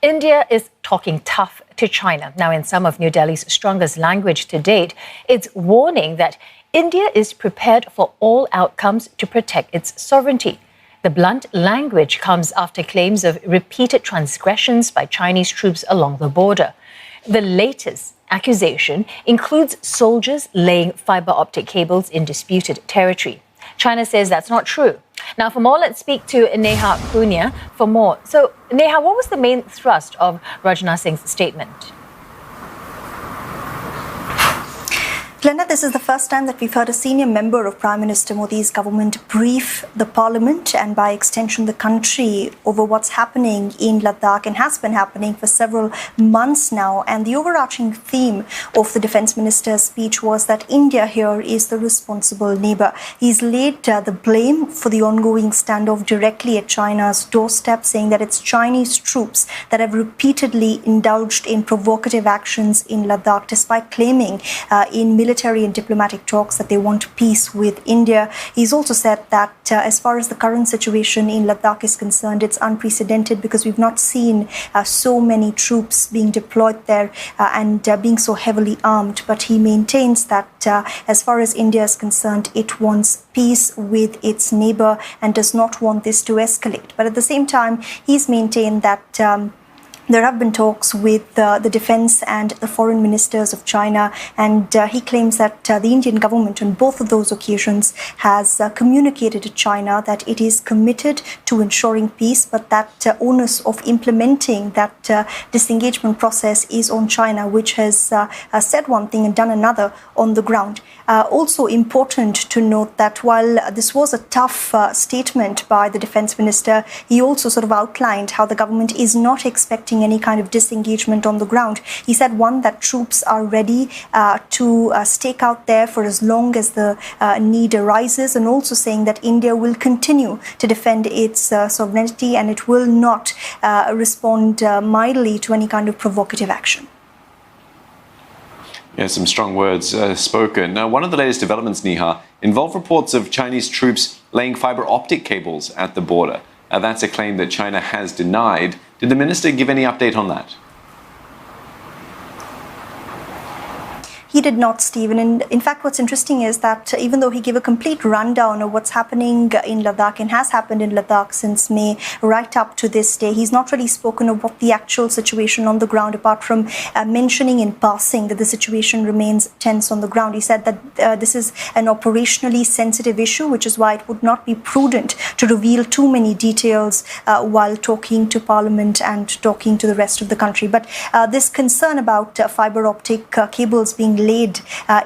India is talking tough to China. Now, in some of New Delhi's strongest language to date, it's warning that India is prepared for all outcomes to protect its sovereignty. The blunt language comes after claims of repeated transgressions by Chinese troops along the border. The latest accusation includes soldiers laying fibre optic cables in disputed territory. China says that's not true. Now, for more, let's speak to Neha Punia for more. So, Neha, what was the main thrust of Rajnath Singh's statement? Glenda, this is the first time that we've heard a senior member of Prime Minister Modi's government brief the parliament and by extension the country over what's happening in Ladakh and has been happening for several months now. And the overarching theme of the defense minister's speech was that India here is the responsible neighbor. He's laid the blame for the ongoing standoff directly at China's doorstep, saying that it's Chinese troops that have repeatedly indulged in provocative actions in Ladakh, despite claiming in military and diplomatic talks that they want peace with India. He's also said that as far as the current situation in Ladakh is concerned, it's unprecedented because we've not seen so many troops being deployed there and being so heavily armed. But he maintains that as far as India is concerned, it wants peace with its neighbor and does not want this to escalate. But at the same time, he's maintained that there have been talks with the defense and the foreign ministers of China, and he claims that the Indian government on both of those occasions has communicated to China that it is committed to ensuring peace, but that onus of implementing that disengagement process is on China, which has said one thing and done another on the ground. Also important to note that while this was a tough statement by the defense minister, he also sort of outlined how the government is not expecting any kind of disengagement on the ground. He said, one, that troops are ready to stake out there for as long as the need arises, and also saying that India will continue to defend its sovereignty and it will not respond mildly to any kind of provocative action. Yeah, some strong words spoken. Now, one of the latest developments, Neha, involve reports of Chinese troops laying fibre optic cables at the border. That's a claim that China has denied. Did the minister give any update on that? He did not, Stephen. And in fact, what's interesting is that even though he gave a complete rundown of what's happening in Ladakh and has happened in Ladakh since May right up to this day, he's not really spoken of what the actual situation on the ground, apart from mentioning in passing that the situation remains tense on the ground. He said that this is an operationally sensitive issue, which is why it would not be prudent to reveal too many details while talking to Parliament and talking to the rest of the country. But this concern about fibre optic cables being laid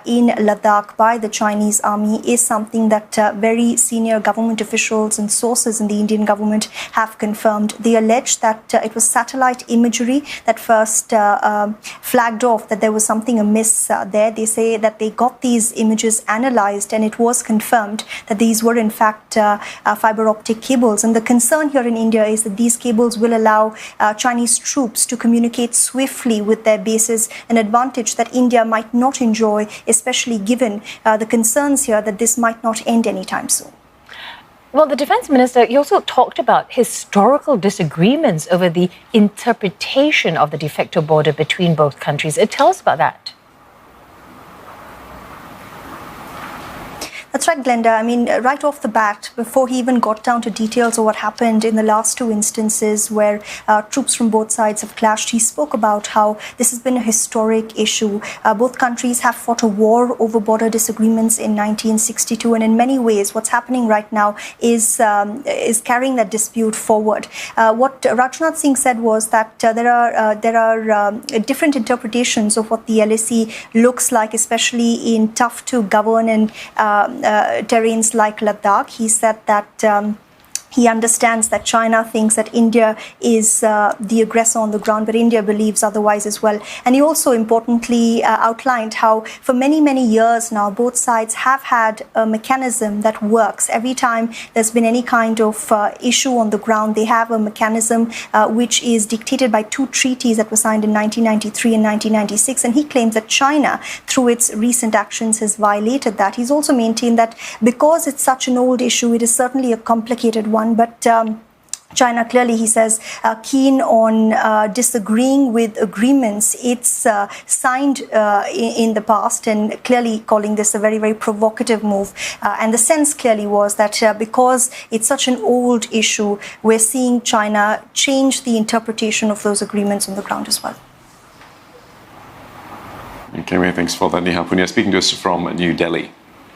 in Ladakh by the Chinese army is something that very senior government officials and sources in the Indian government have confirmed. They allege that it was satellite imagery that first flagged off that there was something amiss there. They say that they got these images analyzed and it was confirmed that these were in fact fibre optic cables. And the concern here in India is that these cables will allow Chinese troops to communicate swiftly with their bases, an advantage that India might not enjoy, especially given the concerns here that this might not end anytime soon. Well, the defense minister, he also talked about historical disagreements over the interpretation of the de facto border between both countries. Tell us about that. That's right, Glenda. I mean, right off the bat, before he even got down to details of what happened in the last two instances where troops from both sides have clashed, he spoke about how this has been a historic issue. Both countries have fought a war over border disagreements in 1962, and in many ways, what's happening right now is carrying that dispute forward. What Rajnath Singh said was that there are different interpretations of what the LAC looks like, especially in tough to govern and terrains like Ladakh. He said that he understands that China thinks that India is the aggressor on the ground, but India believes otherwise as well. And he also importantly outlined how for many, many years now, both sides have had a mechanism that works. Every time there's been any kind of issue on the ground, they have a mechanism which is dictated by two treaties that were signed in 1993 and 1996. And he claims that China, through its recent actions, has violated that. He's also maintained that because it's such an old issue, it is certainly a complicated one, but China clearly, he says, keen on disagreeing with agreements it's signed in the past, and clearly calling this a very, very provocative move. And the sense clearly was that because it's such an old issue, we're seeing China change the interpretation of those agreements on the ground as well. Okay, thanks for that, Neha Punia, speaking to us from New Delhi.